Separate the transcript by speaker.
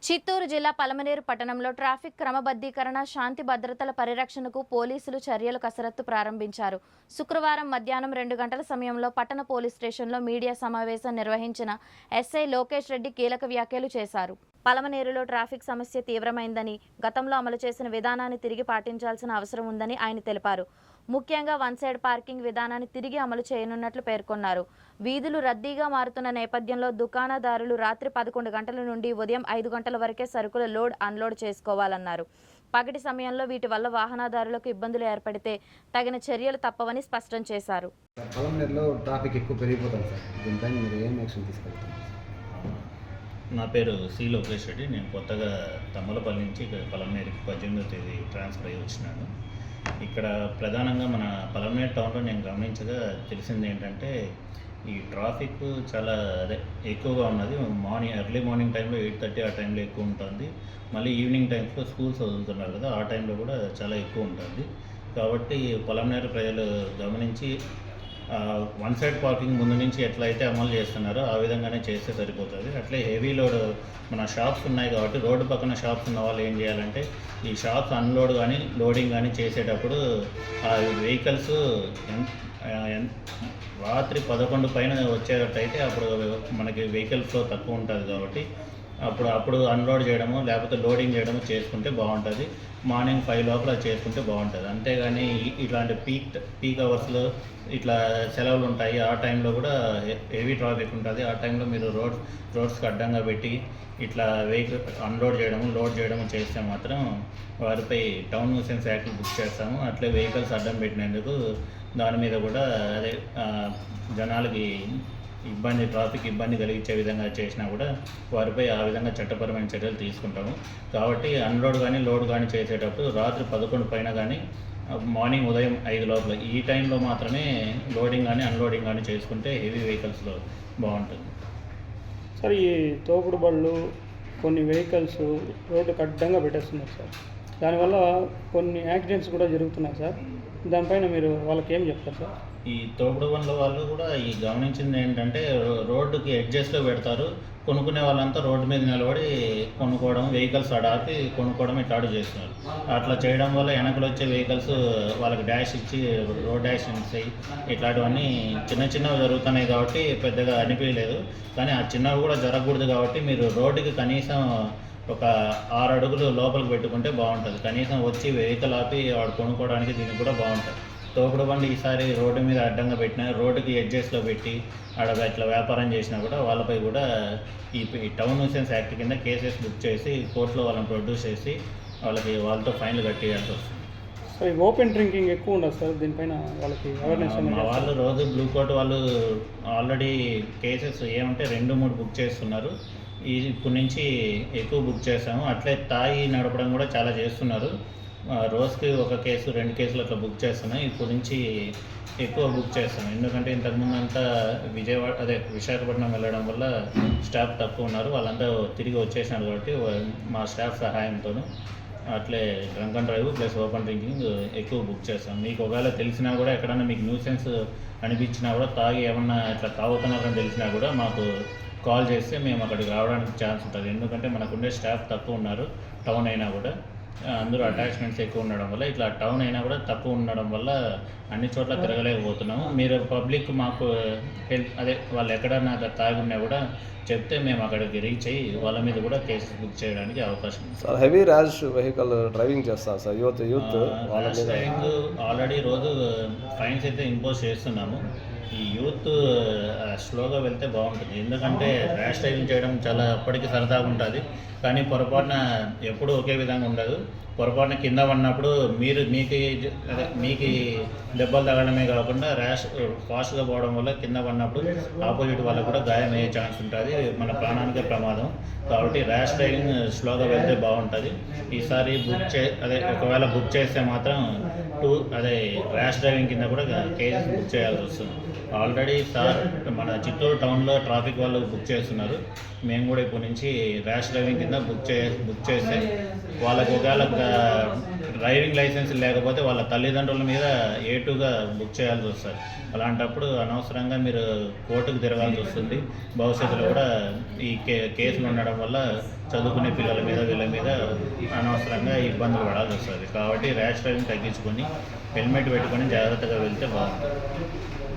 Speaker 1: చిత్తూరు జిల్లా పలమనేరు పట్టణంలో ట్రాఫిక్ క్రమబద్ధీకరణ, శాంతి భద్రతల పరిరక్షణకు పోలీసులు చర్యలు కసరత్తు ప్రారంభించారు. శుక్రవారం మధ్యాహ్నం 2 గంటల సమయంలో పట్టణ పోలీస్ స్టేషన్లో మీడియా సమావేశం నిర్వహించిన ఎస్ఐ లోకేష్ రెడ్డి కీలక వ్యాఖ్యలు చేశారు. పలమనేరులో ట్రాఫిక్ సమస్య తీవ్రమైందని, గతంలో అమలు చేసిన విధానాన్ని తిరిగి పాటించాల్సిన అవసరం ఉందని ఆయన తెలిపారు. ముఖ్యంగా వన్ సైడ్ పార్కింగ్ విధానాన్ని తిరిగి అమలు చేయనున్నట్లు పేర్కొన్నారు. వీధులు రద్దీగా మారుతున్న నేపథ్యంలో దుకాణదారులు రాత్రి 11 గంటల నుండి ఉదయం 5 గంటల వరకే సరుకుల లోడ్ అన్లోడ్ చేసుకోవాలన్నారు. పగటి సమయంలో వీటి వల్ల వాహనదారులకు ఇబ్బందులు ఏర్పడితే తగిన చర్యలు తప్పవని స్పష్టం చేశారు.
Speaker 2: పలమనేరులో ట్రాఫిక్ ఎక్కువ పెరిగిపోతుంది సార్. దీనిపైన మీరు ఏం యాక్షన్ తీసుకెళ్తారు?
Speaker 3: నా పేరు సి లోకేష్ రెడ్డి. నేను కొత్తగా తమ్మలపల్లి నుంచి పలమనేరుకి 18వ తేదీ ట్రాన్స్ఫర్ అయ్యి వచ్చినాను. ఇక్కడ ప్రధానంగా మన పలమనేరు టౌన్లో నేను గమనించగా తెలిసింది ఏంటంటే ఈ ట్రాఫిక్ చాలా ఎక్కువగా ఉన్నది. ఎర్లీ మార్నింగ్ టైంలో 8:30 ఆ టైంలో ఎక్కువ ఉంటుంది. మళ్ళీ ఈవినింగ్ టైమ్స్లో స్కూల్స్ వదులుతున్నారు కదా, ఆ టైంలో కూడా చాలా ఎక్కువ ఉంటుంది. కాబట్టి పలమనేరు ప్రజలు గమనించి వన్ సైడ్ పార్కింగ్ ముందు నుంచి ఎట్లయితే అమలు చేస్తున్నారో ఆ విధంగానే చేస్తే సరిపోతుంది. అట్లే హెవీ లోడ్ మన షాప్స్ ఉన్నాయి కాబట్టి రోడ్డు పక్కన షాప్స్ ఉన్న వాళ్ళు ఏం చేయాలంటే ఈ షాప్స్ అన్లోడ్ కానీ లోడింగ్ కానీ చేసేటప్పుడు ఆ వెహికల్స్ రాత్రి 11 పైన వచ్చేటట్టయితే అప్పుడు మనకి వెహికల్ ఫ్లో తక్కువ ఉంటుంది కాబట్టి అప్పుడు అన్లోడ్ చేయడము లేకపోతే లోడింగ్ చేయడము చేసుకుంటే బాగుంటుంది. మార్నింగ్ 5 లోపల చేసుకుంటే బాగుంటుంది. అంతేగాని ఇట్లాంటి పీక్ అవర్స్లో ఇట్లా సెలవులు ఉంటాయి, ఆ టైంలో కూడా హెవీ ట్రాఫిక్ ఉంటుంది. ఆ టైంలో మీరు రోడ్స్కి అడ్డంగా పెట్టి ఇట్లా వెహికల్ అన్లోడ్ చేయడము లోడ్ చేయడము చేస్తే మాత్రం వారిపై టౌన్ న్యూసెన్స్ యాక్ట్ బుక్ చేస్తాము. అట్లే వెహికల్స్ అడ్డం పెట్టినందుకు దాని మీద కూడా జనాలకి ట్రాఫిక్ ఇబ్బంది కలిగించే విధంగా చేసినా కూడా వారిపై ఆ విధంగా చట్టపరమైన చర్యలు తీసుకుంటాము. కాబట్టి అన్లోడ్ కానీ లోడ్ కానీ చేసేటప్పుడు రాత్రి 11 పైన కానీ మార్నింగ్ ఉదయం 5 లోపల ఈ టైంలో మాత్రమే లోడింగ్ కానీ అన్లోడింగ్ కానీ చేసుకుంటే హెవీ వెహికల్స్లో బాగుంటుంది.
Speaker 4: సార్, ఈ తోపుడు బళ్ళు కొన్ని వెహికల్స్ రోడ్డుకు అడ్డంగా పెట్టేస్తున్నారు సార్. దానివల్ల కొన్ని యాక్సిడెంట్స్ కూడా జరుగుతున్నాయి సార్. దానిపైన మీరు వాళ్ళకి ఏం చెప్తారు సార్?
Speaker 3: ఈ తోపుడు బండ్ల వాళ్ళు కూడా ఈ గమనించింది ఏంటంటే రోడ్డుకి ఎడ్జస్ట్లో పెడతారు. కొనుక్కునే వాళ్ళంతా రోడ్డు మీద నిలబడి కొనుక్కోవడం, వెహికల్స్ ఆపి కొనుక్కోవడం ఇట్లాంటివి చేస్తున్నారు. అట్లా చేయడం వల్ల వెనకలు వచ్చే వెహికల్స్ వాళ్ళకి డాష్ ఇచ్చి రోడ్ యాక్సిడెంట్స్ ఇట్లాంటివన్నీ చిన్నవి జరుగుతున్నాయి కాబట్టి పెద్దగా అనిపించలేదు. కానీ ఆ చిన్నవి కూడా జరగకూడదు కాబట్టి మీరు రోడ్డుకి కనీసం ఒక 6 అడుగులు లోపలికి పెట్టుకుంటే బాగుంటుంది. కనీసం వచ్చి వెహికల్ ఆపి వాడు కొనుక్కోవడానికి దీనికి కూడా బాగుంటుంది. తోపుడు బండి ఈసారి రోడ్డు మీద అడ్డంగా పెట్టినా, రోడ్డుకి ఎడ్జెస్లో పెట్టి ఆడ ఇట్లా వ్యాపారం చేసినా కూడా వాళ్ళపై కూడా ఈ టౌన్ న్యూసెన్స్ యాక్ట్ కింద కేసెస్ బుక్ చేసి కోర్టులో వాళ్ళని ప్రొడ్యూస్ చేసి వాళ్ళతో ఫైన్లు కట్టేయాల్సి వస్తుంది.
Speaker 4: సో ఈ ఓపెన్ డ్రింకింగ్ ఎక్కువ ఉండదు సార్, దీనిపైన వాళ్ళకి అవేర్నెస్?
Speaker 3: మా వాళ్ళు రోజు బ్లూ కోట్ వాళ్ళు ఆల్రెడీ కేసెస్ ఏమంటే 2-3 బుక్ చేస్తున్నారు. ఇప్పుడు నుంచి ఎక్కువ బుక్ చేస్తాము. అట్లే తాగి నడపడం కూడా చాలా చేస్తున్నారు. రోజుకి 1 కేసు 2 కేసులు అట్లా బుక్ చేస్తున్నాం. ఇప్పుడు నుంచి ఎక్కువ బుక్ చేస్తాం. ఎందుకంటే ఇంతకుముందు అంతా విశాఖపట్నం వెళ్ళడం వల్ల స్టాఫ్ తక్కువ ఉన్నారు. వాళ్ళంతా తిరిగి వచ్చేసినారు కాబట్టి మా స్టాఫ్ సహాయంతోనూ అట్లే drunk and drive plus open drinking ఎక్కువ బుక్ చేస్తాం. మీకు ఒకవేళ తెలిసినా కూడా ఎక్కడన్నా మీకు న్యూసెన్స్ అనిపించినా కూడా తాగి ఏమన్నా ఇట్లా తాగుతున్నారని తెలిసినా కూడా మాకు కాల్ చేస్తే మేము అక్కడికి రావడానికి ఛాన్స్ ఉంటుంది. ఎందుకంటే మనకుండే స్టాఫ్ తక్కువ ఉన్నారు. టౌన్ అయినా కూడా అందరూ అటాచ్మెంట్స్ ఎక్కువ ఉండడం వల్ల ఇట్లా టౌన్ అయినా కూడా తక్కువ ఉండడం వల్ల అన్ని చోట్ల తిరగలేకపోతున్నాము. మీరు పబ్లిక్ మాకు వాళ్ళు ఎక్కడన్నా తాగి ఉన్నా కూడా చెప్తే మేము అక్కడికి రీచ్ అయ్యి వాళ్ళ మీద కూడా కేసెస్ బుక్ చేయడానికి అవకాశం ఉంది.
Speaker 2: Sir, heavy rash vehicle driving చేస్తారు సార్ యూత్
Speaker 3: డ్రైవింగ్ ఆల్రెడీ రోజు ఫైన్స్ అయితే ఇంపోజ్ చేస్తున్నాము. ఈ యూత్ స్లోగా వెళ్తే బాగుంటుంది. ఎందుకంటే ర్యాష్ డ్రైవింగ్ చేయడం చాలా అప్పటికి సరదాగా ఉంటుంది. కానీ పొరపాటున ఎప్పుడూ ఒకే విధంగా ఉండదు. పొరపాటున కింద పడినప్పుడు మీకు దెబ్బలు తగలడమే కాకుండా ఫాస్ట్గా పోవడం వల్ల కింద పడినప్పుడు ఆపోజిట్ వాళ్ళకు కూడా గాయం అయ్యే ఛాన్స్ ఉంటుంది. మన ప్రాణానికే ప్రమాదం. కాబట్టి ర్యాష్ డ్రైవింగ్ స్లోగా వెళ్తే బాగుంటుంది. ఈసారి ఒకవేళ బుక్ చేస్తే మాత్రం ర్యాష్ డ్రైవింగ్ కింద కూడా కేసెస్ బుక్ చేయాల్సి వస్తుంది. ఆల్రెడీ సార్ మన చిత్తూరు టౌన్లో ట్రాఫిక్ వాళ్ళు బుక్ చేస్తున్నారు. మేము కూడా ఇప్పటి నుంచి ర్యాష్ డ్రైవింగ్ కింద బుక్ చేస్తే వాళ్ళకి ఒకవేళ డ్రైవింగ్ లైసెన్స్ లేకపోతే వాళ్ళ తల్లిదండ్రుల మీద ఏటుగా బుక్ చేయాల్సి వస్తుంది. అలాంటప్పుడు అనవసరంగా మీరు కోర్టుకు తిరగాల్సి వస్తుంది. భవిష్యత్తులో కూడా ఈ కేసులు ఉండడం వల్ల చదువుకునే పిల్లల మీద వీళ్ళ మీద అనవసరంగా ఇబ్బందులు పడాల్సి వస్తుంది. కాబట్టి ర్యాష్ డ్రైవింగ్ తగ్గించుకొని హెల్మెట్ పెట్టుకొని జాగ్రత్తగా వెళ్తే బాగుంటుంది.